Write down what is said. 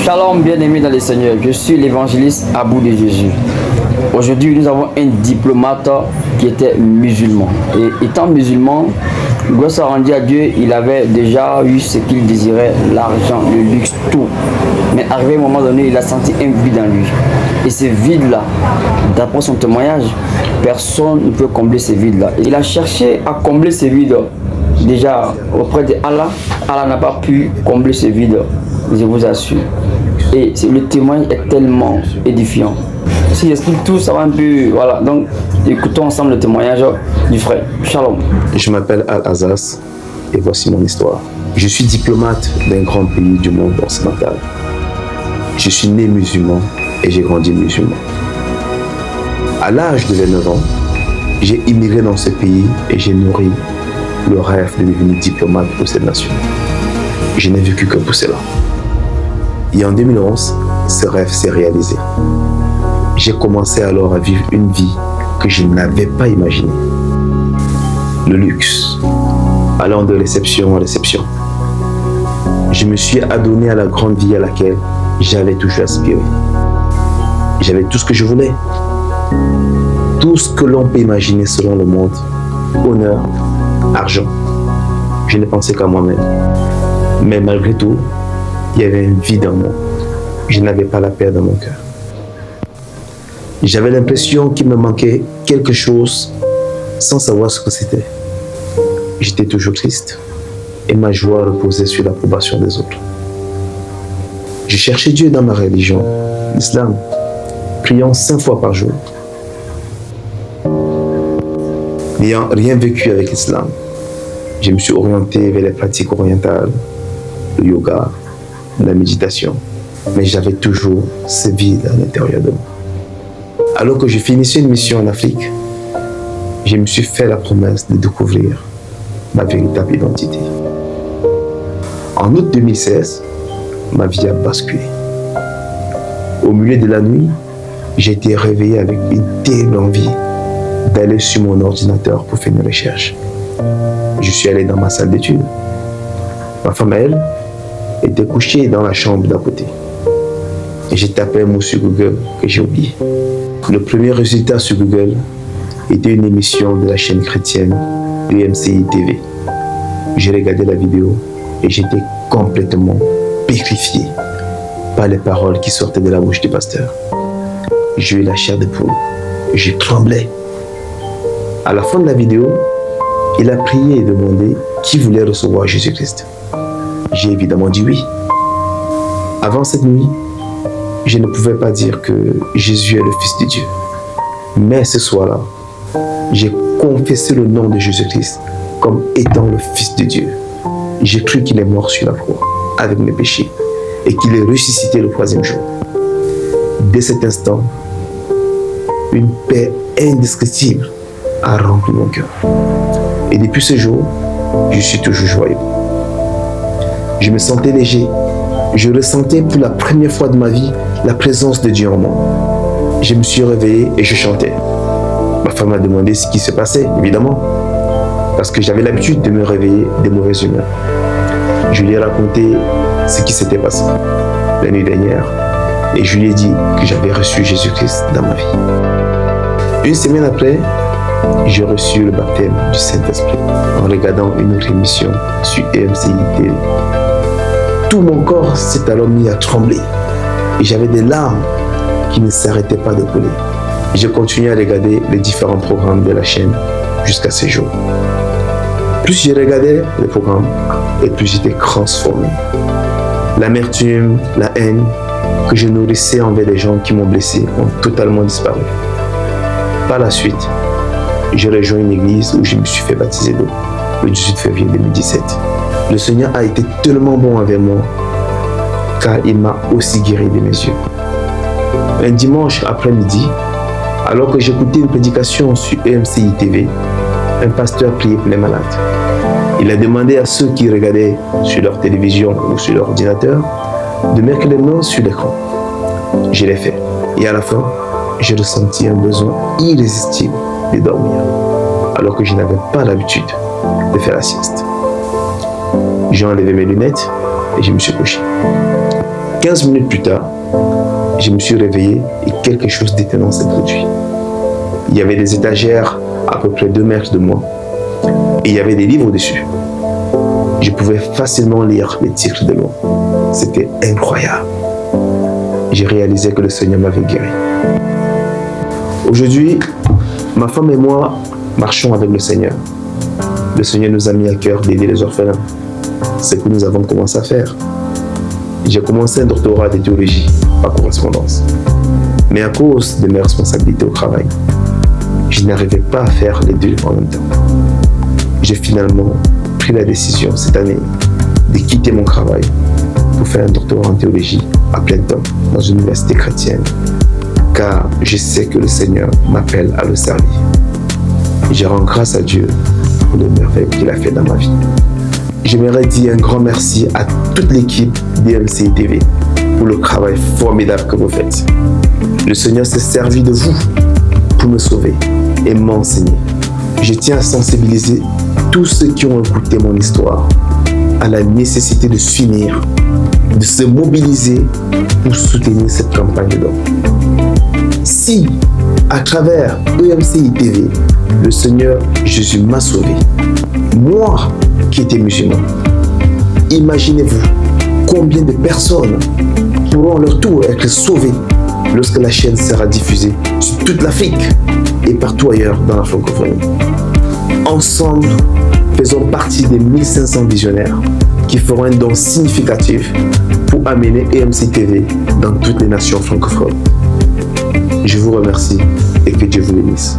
Shalom, bien-aimés dans le Seigneur. Je suis l'évangéliste Abou de Jésus. Aujourd'hui, nous avons un diplomate qui était musulman. Et étant musulman, grâce à rendu à Dieu, il avait déjà eu ce qu'il désirait, l'argent, le luxe, tout. Mais arrivé à un moment donné, il a senti un vide en lui. Et ce vide-là, d'après son témoignage, personne ne peut combler ce vide-là. Il a cherché à combler ce vide déjà auprès de Allah. Allah n'a pas pu combler ce vide, je vous assure. Et le témoignage est tellement édifiant. Si j'explique tout, ça va un peu... Voilà, donc écoutons ensemble le témoignage du frère. Shalom. Je m'appelle Al-Azaz et voici mon histoire. Je suis diplomate d'un grand pays du monde occidental. Je suis né musulman et j'ai grandi musulman. À l'âge de 29 ans, j'ai immigré dans ce pays et j'ai nourri le rêve de devenir diplomate pour cette nation. Je n'ai vécu que pour cela. Et en 2011, ce rêve s'est réalisé. J'ai commencé alors à vivre une vie que je n'avais pas imaginée. Le luxe, allant de réception en réception. Je me suis adonné à la grande vie à laquelle j'avais toujours aspiré. J'avais tout ce que je voulais. Tout ce que l'on peut imaginer selon le monde. Honneur, argent. Je ne pensais qu'à moi-même. Mais malgré tout, il y avait un vide en moi. Je n'avais pas la paix dans mon cœur. J'avais l'impression qu'il me manquait quelque chose sans savoir ce que c'était. J'étais toujours triste et ma joie reposait sur l'approbation des autres. Je cherchais Dieu dans ma religion, l'islam, priant 5 fois par jour. N'ayant rien vécu avec l'islam, je me suis orienté vers les pratiques orientales, le yoga, la méditation, mais j'avais toujours ce vide à l'intérieur de moi. Alors que je finissais une mission en Afrique, je me suis fait la promesse de découvrir ma véritable identité. En août 2016, ma vie a basculé. Au milieu de la nuit, j'ai été réveillé avec une terrible envie d'aller sur mon ordinateur pour faire une recherche. Je suis allé dans ma salle d'études. Ma femme, elle, était couchée dans la chambre d'à côté. Et j'ai tapé un mot sur Google que j'ai oublié. Le premier résultat sur Google était une émission de la chaîne chrétienne UMCI TV. J'ai regardé la vidéo et j'étais complètement pétrifié par les paroles qui sortaient de la bouche du pasteur. J'ai eu la chair de poule. Je tremblais. À la fin de la vidéo, il a prié et demandé qui voulait recevoir Jésus-Christ. J'ai évidemment dit oui. Avant cette nuit, je ne pouvais pas dire que Jésus est le Fils de Dieu. Mais ce soir-là, j'ai confessé le nom de Jésus-Christ comme étant le Fils de Dieu. J'ai cru qu'il est mort sur la croix avec mes péchés et qu'il est ressuscité le 3e jour. Dès cet instant, une paix indescriptible a rempli mon cœur. Et depuis ce jour, je suis toujours joyeux. Je me sentais léger. Je ressentais pour la première fois de ma vie la présence de Dieu en moi. Je me suis réveillé et je chantais. Ma femme m'a demandé ce qui se passait, évidemment, parce que j'avais l'habitude de me réveiller de mauvaise humeur. Je lui ai raconté ce qui s'était passé la nuit dernière et je lui ai dit que j'avais reçu Jésus-Christ dans ma vie. Une semaine après, j'ai reçu le baptême du Saint-Esprit en regardant une autre émission sur EMCI TV. Tout mon corps s'est alors mis à trembler et j'avais des larmes qui ne s'arrêtaient pas de couler. J'ai continué à regarder les différents programmes de la chaîne jusqu'à ce jour. Plus je regardais les programmes et plus j'étais transformé. L'amertume, la haine que je nourrissais envers les gens qui m'ont blessé ont totalement disparu. Par la suite, j'ai rejoint une église où je me suis fait baptiser d'eau le 18 février 2017. Le Seigneur a été tellement bon envers moi car il m'a aussi guéri de mes yeux. Un dimanche après-midi, alors que j'écoutais une prédication sur EMCI TV, un pasteur priait pour les malades. Il a demandé à ceux qui regardaient sur leur télévision ou sur leur ordinateur de mettre les mains sur l'écran. Je l'ai fait et à la fin, j'ai ressenti un besoin irrésistible de dormir alors que je n'avais pas l'habitude de faire la sieste. J'ai enlevé mes lunettes et je me suis couché. 15 minutes plus tard, je me suis réveillé et quelque chose d'étonnant s'est produit. Il y avait des étagères à peu près 2 mètres de moi et il y avait des livres dessus. Je pouvais facilement lire les titres des mots. C'était incroyable. J'ai réalisé que le Seigneur m'avait guéri. Aujourd'hui, ma femme et moi marchons avec le Seigneur. Le Seigneur nous a mis à cœur d'aider les orphelins. C'est ce que nous avons commencé à faire. J'ai commencé un doctorat de théologie par correspondance. Mais à cause de mes responsabilités au travail, je n'arrivais pas à faire les deux en même temps. J'ai finalement pris la décision cette année de quitter mon travail pour faire un doctorat en théologie à plein temps dans une université chrétienne, car je sais que le Seigneur m'appelle à le servir. Je rends grâce à Dieu pour les merveilles qu'il a fait dans ma vie. J'aimerais dire un grand merci à toute l'équipe d'EMCI TV pour le travail formidable que vous faites. Le Seigneur s'est servi de vous pour me sauver et m'enseigner. Je tiens à sensibiliser tous ceux qui ont écouté mon histoire à la nécessité de s'unir, de se mobiliser pour soutenir cette campagne de dons. Si, à travers EMCI TV, le Seigneur Jésus m'a sauvé, moi qui étais musulman, imaginez-vous combien de personnes pourront à leur tour être sauvées lorsque la chaîne sera diffusée sur toute l'Afrique et partout ailleurs dans la francophonie. Ensemble, faisons partie des 1500 visionnaires qui feront un don significatif pour amener EMCI TV dans toutes les nations francophones. Je vous remercie et que Dieu vous bénisse.